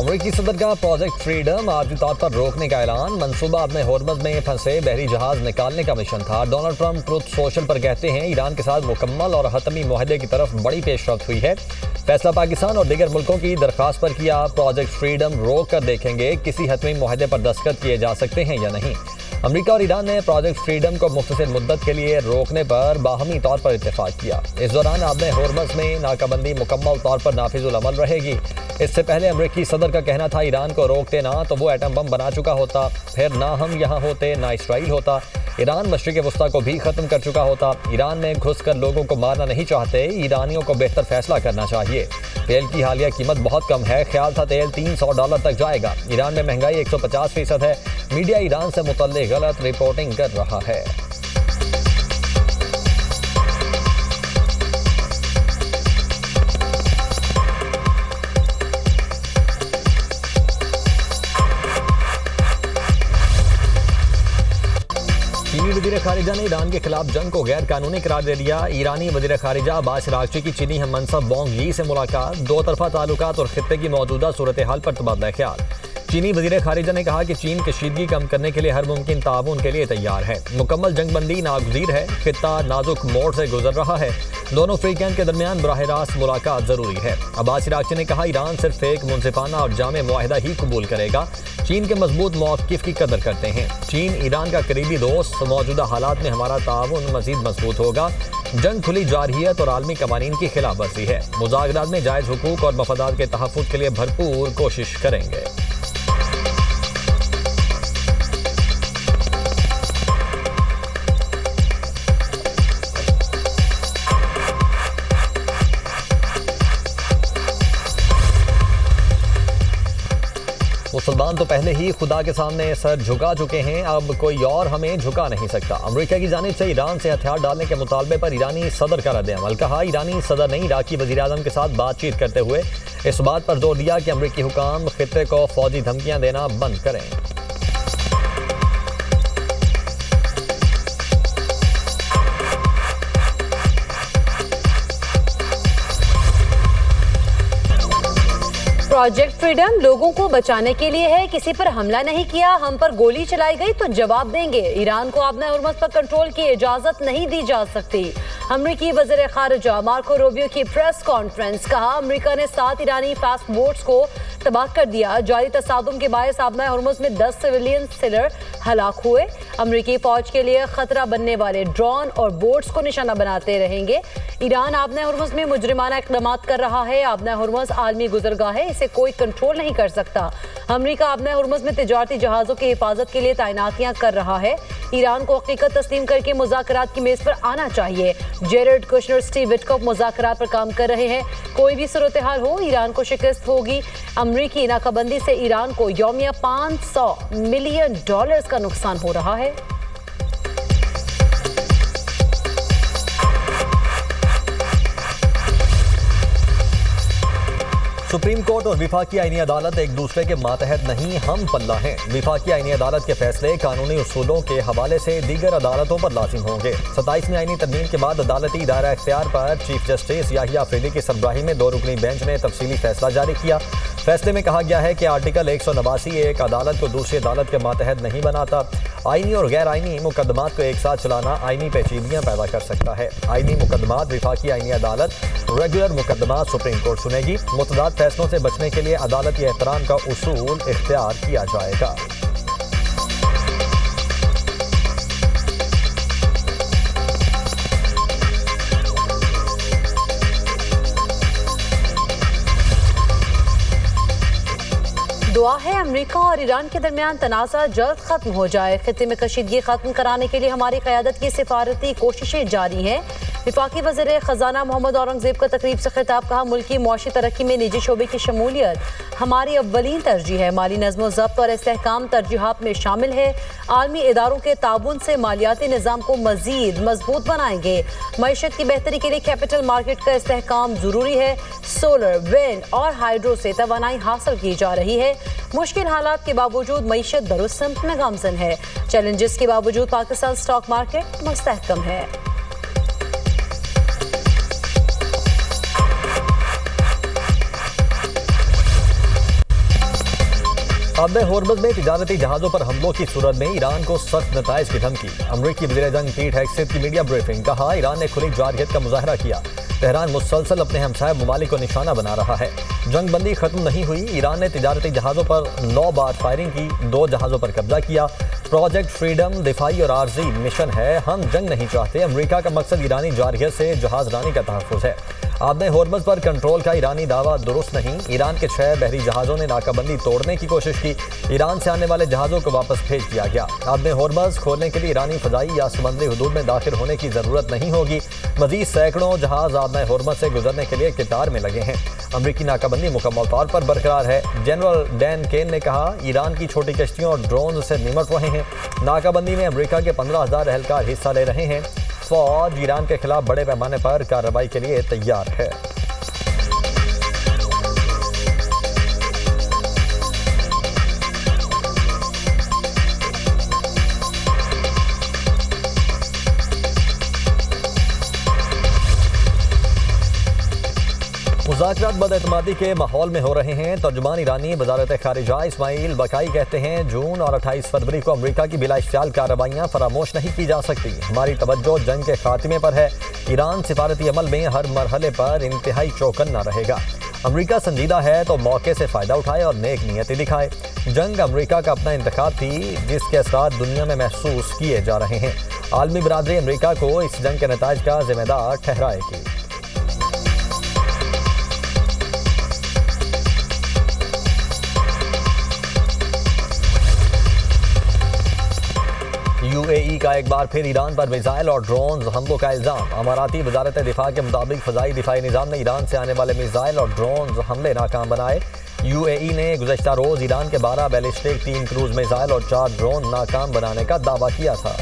अमेरिकी सदर का प्रोजेक्ट फ्रीडम आर्जी तौर पर रोकने का ऐलान। मंसूबा अपने होर्मज में फंसे बहरी जहाज निकालने का मिशन था। डोनाल्ड ट्रंप ट्रुथ सोशल पर कहते हैं ईरान के साथ मुकम्मल और हतमी मुआहदे की तरफ बड़ी पेशरफ्त हुई है। फैसला पाकिस्तान और दीगर मुल्कों की दरख्वास्त पर किया। प्रोजेक्ट फ्रीडम रोक कर देखेंगे किसी हतमी मुआहदे पर दस्तखत किए जा सकते हैं या नहीं। अमेरिका और ईरान ने प्रोजेक्ट फ्रीडम को मुख्तसर मुद्दत के लिए रोकने पर बाहमी तौर पर इत्तेफाक किया। इस दौरान आपने होर्मज में नाकाबंदी मुकम्मल तौर पर नाफिजुल अमल रहेगी। इससे पहले अमेरिकी सदर का कहना था ईरान को रोकते ना तो वो एटम बम बना चुका होता, फिर ना हम यहाँ होते ना इसराइल होता। ईरान मशरिक़ वस्ता को भी ख़त्म कर चुका होता। ईरान में घुसकर लोगों को मारना नहीं चाहते। ईरानियों को बेहतर फैसला करना चाहिए। तेल की हालिया कीमत बहुत कम है। ख्याल था तेल $300 तक जाएगा। ईरान में महंगाई 150% है। मीडिया ईरान से मुतल्लिक़ गलत रिपोर्टिंग कर रहा है। चीनी वज़ीर खारिजा ने ईरान के खिलाफ जंग को गैर कानूनी करार दे दिया। ईरानी वज़ीर खारिजा अब्बास अराग़ची की चीनी हम मनसब वांग यी से मुलाकात। दो तरफा ताल्लुकात और खित्ते की मौजूदा सूरत हाल पर तबादला ख्याल। चीनी वज़ीर खारिजा ने कहा कि चीन कशीदगी कम करने के लिए हर मुमकिन ताउन के लिए तैयार है। मुकम्मल जंगबंदी नागुज़ीर है। खित्ता नाजुक मोड़ से गुजर रहा है। दोनों फ्रीकैन के दरमियान बराह रास्त मुलाकात जरूरी है। अब्बास अराग़ची ने कहा ईरान सिर्फ एक मुनसिफाना और जामे मुआहिदा ही कबूल करेगा। चीन के मजबूत मौक़िफ़ की कदर करते हैं। चीन ईरान का करीबी दोस्त। मौजूदा हालात में हमारा ताउन मज़ीद मजबूत होगा। जंग खुली जारहियत और आलमी कवानीन की खिलाफ वर्जी है। मुज़ाकरात में जायज़ हुकूक और मफादात के तहफ़्फ़ुज़ के लिए भरपूर कोशिश करेंगे। मुसलमान तो पहले ही खुदा के सामने सर झुका चुके हैं, अब कोई और हमें झुका नहीं सकता। अमेरिका की जानिब से ईरान से हथियार डालने के मुतालबे पर ईरानी सदर का रद्द-ए-अमल। कहा ईरानी सदर ने इराकी वज़ीर-ए-आज़म के साथ बातचीत करते हुए इस बात पर जोर दिया कि अमेरिकी हुकाम खित्ते को फौजी धमकियां देना बंद करें। प्रोजेक्ट फ्रीडम लोगों को बचाने के लिए है। किसी पर हमला नहीं किया, हम पर गोली चलाई गई तो जवाब देंगे। ईरान को अपने हुर्मत पर कंट्रोल की इजाजत नहीं दी जा सकती। अमेरिकी वज़ीर खारिजा मार्को रूबियो की प्रेस कॉन्फ्रेंस। कहा अमेरिका ने 7 ईरानी फास्ट बोट्स को तबाह कर दिया। जारी तसादुम के बायस आबना हुर्मुज़ में 10 सिविलियन सेलर हलाक हुए। अमेरिकी फौज के लिए खतरा बनने वाले ड्रोन और बोट्स को निशाना बनाते रहेंगे। ईरान आबना हुर्मुज़ में मुजरिमाना इक़दाम कर रहा है। आबना हुर्मुज़ आलमी गुजरगाह है, इसे कोई कंट्रोल नहीं कर सकता। अमेरिका आबना हुर्मुज़ में तिजारती जहाज़ों की हिफाजत के लिए तैनातियां कर रहा है। ईरान को हकीकत तस्लीम करके मुज़ाकरात की मेज़ पर आना चाहिए। जेरेड कुशनर, स्टीव विटकॉफ मुज़ाकरात पर काम कर रहे हैं। कोई भी सूरत हाल हो ईरान को शिकस्त होगी। अमरीकी नाकाबंदी से ईरान को यौमिया $500 मिलियन का नुकसान हो रहा है। सुप्रीम कोर्ट और विफाकी आईनी अदालत एक दूसरे के मातहत नहीं, हम पल्ला हैं। विफाकी आईनी अदालत के फैसले कानूनी उसूलों के हवाले से दीगर अदालतों पर लाजिम होंगे। 27वीं आईनी तरमीम के बाद अदालती दायरा इख्तियार पर चीफ जस्टिस याहिया अफरीदी की सरबराही में 2 रुकनी बेंच ने तफसीली फैसला जारी किया। फैसले में कहा गया है कि आर्टिकल 189 एक अदालत को दूसरी अदालत के मातहत नहीं बनाता। आईनी और गैर आईनी मुकदमात को एक साथ चलाना आईनी पेचीदगियां पैदा कर सकता है। आईनी मुकदमात विफाकी आईनी अदालत, रेगुलर मुकदमात सुप्रीम कोर्ट सुनेगी। मुतदाद फैसलों से बचने के लिए अदालती एहतराम का उसूल इख्तियार किया जाएगा। दुआ है अमेरिका और ईरान के दरमियान तनाज़ा जल्द खत्म हो जाए। खित्ते में कशीदगी खत्म कराने के लिए हमारी क़यादत की सिफारती कोशिशें जारी हैं। विफाकी वज़ीर ख़जाना मोहम्मद औरंगज़ेब का तकरीब से खिताब। कहा मुल्की मुआशी तरक्की में निजी शोबे की शमूलियत हमारी अव्वलीन तरजीह है। माली नज़्म ज़ब्त और इस्तेहकाम तरजीहात में शामिल है। आलमी इदारों के ताबुन से मालियाती निज़ाम को मज़ीद मजबूत बनाएंगे। मईशत की बेहतरी के लिए कैपिटल मार्केट का इस्तेहकाम ज़रूरी है। सोलर, विंड और हाइड्रो से तवानाई हासिल की जा रही है। मुश्किल हालात के बावजूद मईशत दुरुस्त सिमत में गामज़न है। चैलेंजेस के बावजूद पाकिस्तान स्टॉक मार्केट मुस्तहकम है। अब होर्मज में तिजारती जहाज़ों पर हमलों की सूरत में ईरान को सख्त नताइज की धमकी। अमरीकी वज़ीर जंग पीट हेग्सेथ की मीडिया ब्रीफिंग। कहा, ईरान ने खुली जारहियत का मुजाहरा किया। तेहरान मुसलसल अपने हमसाया ममालिक को निशाना बना रहा है। जंग बंदी खत्म नहीं हुई। ईरान ने तिजारती जहाज़ों पर 9 बार फायरिंग की, 2 जहाज़ों पर कब्जा किया। प्रोजेक्ट फ्रीडम दिफाई और आर्जी मिशन है। हम जंग नहीं चाहते। अमरीका का मकसद ईरानी जारहियत से जहाज रानी का तहफ़्फ़ुज़ है। आपने होर्मज पर कंट्रोल का ईरानी दावा दुरुस्त नहीं। ईरान के 6 बहरी जहाज़ों ने नाकाबंदी तोड़ने की कोशिश की। ईरान से आने वाले जहाज़ों को वापस भेज दिया गया। आपने होर्मज खोलने के लिए ईरानी फ़ज़ाई या समुद्री हदूद में दाखिल होने की ज़रूरत नहीं होगी। मज़ीद सैकड़ों जहाज़ आपने होर्मज से गुजरने के लिए कतार में लगे हैं। अमरीकी नाकाबंदी मुकम्मल तौर पर बरकरार है। जनरल डैन केन ने कहा, ईरान की छोटी कश्तियों और ड्रोन से निमट रहे हैं। नाकाबंदी में अमरीका के 15,000 एहलकार हिस्सा ले रहे हैं। फौज ईरान के खिलाफ बड़े पैमाने पर कार्रवाई के लिए तैयार है। मुज़ाकरात बदएतमादी के माहौल में हो रहे हैं। तर्जुमान ईरानी वज़ारत ख़ारिजा इस्माइल बकाई कहते हैं, जून और 28 फरवरी को अमरीका की बिलाइश्तियाल कार्रवाइयाँ फरामोश नहीं की जा सकती। हमारी तवज्जो जंग के खात्मे पर है। ईरान सिफारती अमल में हर मरहले पर इंतहाई चौकन्ना रहेगा। अमरीका संजीदा है तो मौके से फ़ायदा उठाए और नेक नीयती दिखाए। जंग अमरीका का अपना इंतखाब थी, जिसके असरात दुनिया में महसूस किए जा रहे हैं। आलमी बरादरी अमरीका को इस जंग के नताइज का जिम्मेदार ठहराएगी। UAE का एक बार फिर ईरान पर मिसाइल और ड्रोन हमलों का इल्ज़ाम। अमाराती वजारत दिफा के मुताबिक फ़ज़ाई दिफाई निज़ाम ने ईरान से आने वाले मिसाइल और ड्रोन हमले नाकाम बनाए। UAE ने गुज़श्ता रोज़ ईरान के 12 बैलिस्टिक, 3 क्रूज़ मिसाइल और 4 ड्रोन नाकाम बनाने का दावा किया था।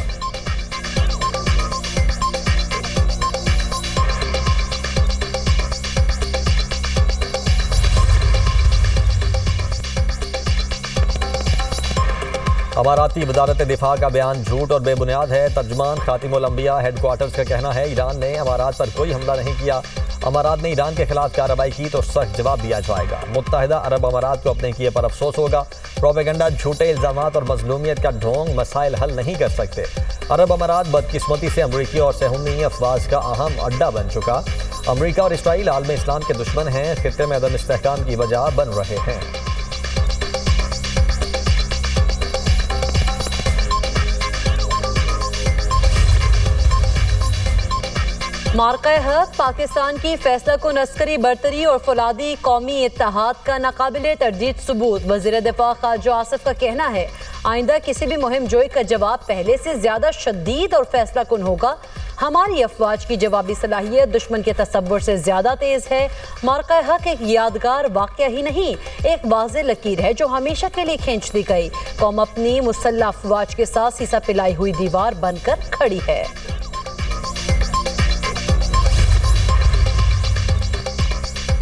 अमाराती वजारत दिफा का बयान झूठ और बेबुनियाद है। तर्जुमान खातिमुल अंबिया हेडक्वार्टर्स का कहना है, ईरान ने अमारात पर कोई हमला नहीं किया। अमारात ने ईरान के खिलाफ कार्रवाई की तो सख्त जवाब दिया जाएगा। मुत्तहिदा अरब अमारात को अपने किए पर अफसोस होगा। प्रोपेगेंडा, झूठे इल्ज़ामात और मजलूमियत का ढोंग मसाइल हल नहीं कर सकते। अरब अमारात बदकिस्मती से अमरीकी और सहूनी अफवाज का अहम अड्डा बन चुका। अमरीका और इसराइल आलम इस्लाम के दुश्मन हैं, खित्ते में अदम इस्तेहकाम की वजह बन रहे हैं। मार्का हक पाकिस्तान की फैसला को नस्करी बरतरी और फौलादी कौमी इत्तेहाद का नाकाबिले तरदीद सबूत। वज़ीर दिफा ख़ारिजा आसिफ का कहना है, आइंदा किसी भी मुहिम जोई का जवाब पहले से ज्यादा शदीद और फैसला कुन होगा। हमारी अफवाज की जवाबी सलाहियत दुश्मन के तसव्वुर से ज्यादा तेज है। मार्का हक एक यादगार वाक़या ही नहीं, एक वाज़ेह लकीर है जो हमेशा के लिए खींच दी गई। कौम अपनी मुसल्लह अफवाज के साथ सीसा पिलाई हुई दीवार बनकर खड़ी है।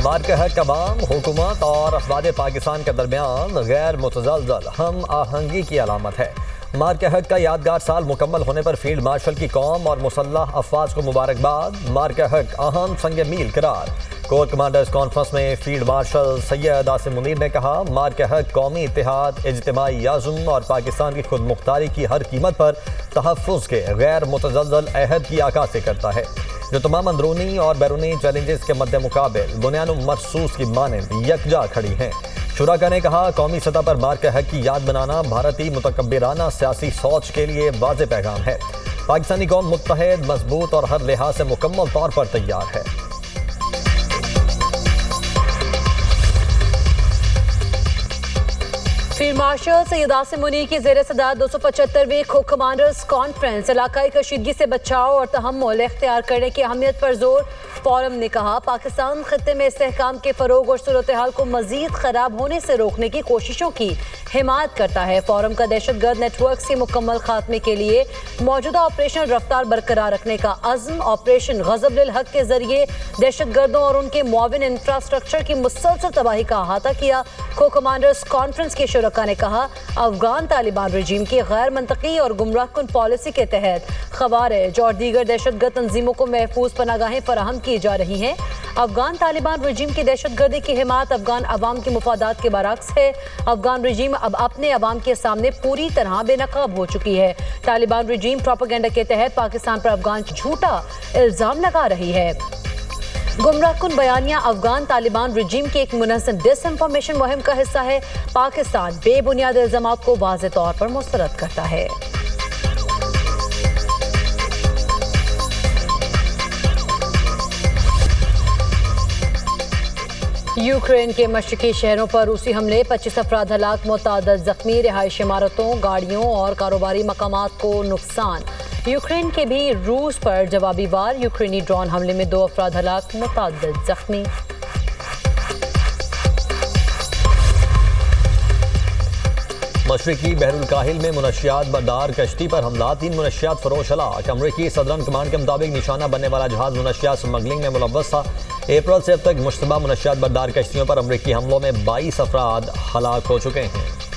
मार्का हक अवाम, हुकूमत और अफवाज पाकिस्तान के दरमियान गैर मुतज़लज़ल हम आहंगी की अलामत है। मार्का हक का यादगार साल मुकम्मल होने पर फील्ड मार्शल की कौम और मुसल्लह अफवाज को मुबारकबाद। मार्का हक अहम संग मील करार। कोर कमांडर्स कॉन्फ्रेंस में फील्ड मार्शल सैयद आसिम मुनीर ने कहा, मार्का हक कौमी इत्तेहाद, इज्तिमाई आज़म और पाकिस्तान की खुद मुख्तारी की हर कीमत पर तहफ़्फ़ुज़ के गैर मुतज़लज़ल अहद की आकाज़ी करता है, जो तमाम अंदरूनी और बैरूनी चैलेंजेस के मद्दे मुकाबिल बुनियाद मरसूस की मानंद यकजा खड़ी हैं। शुराका ने कहा, कौमी सतह पर मार्का हक की याद बनाना भारतीय मुतकब्बिराना सियासी सोच के लिए वाज़ेह पैगाम है। पाकिस्तानी कौम मुत्तहद, मजबूत और हर लिहाज से मुकम्मल तौर पर तैयार है। फील्ड मार्शल सैयद आसिम मुनीर की ज़ेर सदारत 275वीं कोर कमांडर्स कॉन्फ्रेंस इलाकाई कशीदगी से बचाव और तहम्मुल इख्तियार करने की अहमियत पर जोर। फोरम ने कहा, पाकिस्तान खित्ते में इस्तेहकाम के फ़रोग और सूरत हाल को मज़ीद ख़राब होने से रोकने की कोशिशों की हिमायत करता है। फोरम का दहशतगर्द नेटवर्क के मुकम्मल खात्मे के लिए मौजूदा ऑपरेशन रफ्तार बरकरार रखने का अज़्म, ऑपरेशन ग़ज़ब लिल हक के जरिए दहशतगर्दों और उनके मुआविन इंफ्रास्ट्रक्चर की मुसलसल तबाही का अहाता किया। को कमांडर्स कॉन्फ्रेंस के शुरका ने कहा, अफगान तालिबान रजीम की गैर मंतकी और गुमराहकुन पॉलिसी के तहत खवारिज और दीगर दहशतगर्द तंजीमों को महफूज पनागाहें फराहम की जा रही हैं। अफगान तालिबान रजीम की दहशतगर्दी की हिमायत अफगान अवाम के मुफादात के बरक्स है। अफगान रजीम अब अपने अवाम के सामने पूरी तरह बेनकाब हो चुकी है। तालिबान रजीम प्रोपेगेंडा के तहत पाकिस्तान पर अफगान झूठा इल्जाम लगा रही है। गुमराहकुन बयानिया अफगान तालिबान रजीम की एक मुनज़्ज़म डिसइंफॉर्मेशन मुहिम का हिस्सा है। पाकिस्तान बेबुनियाद इल्जामात को वाज़े तौर पर मुस्तरद करता है। यूक्रेन के मशरकी शहरों पर रूसी हमले, 25 अफराद हलाक, मुतअद्दिद जख्मी, रिहायशी इमारतों, गाड़ियों और कारोबारी मकामात को नुकसान। यूक्रेन के भी रूस पर जवाबी वार, यूक्रेनी ड्रोन हमले में 2 अफराद हलाक, मुतअद्दिद जख्मी। मशरकी बहरुल काहिल में मुनशियात बरदार कश्ती पर हमला, 3 मुनशियात फरोश हलाक। अमरीकी सदरन कमांड के मुताबिक निशाना बनने वाला जहाज मुनशियात स्मगलिंग में मुलव्वस था। अप्रैल से अब तक मुश्तबा मुनशियात बरदार कश्तियों पर अमरीकी हमलों में 22 अफराद हलाक हो चुके हैं।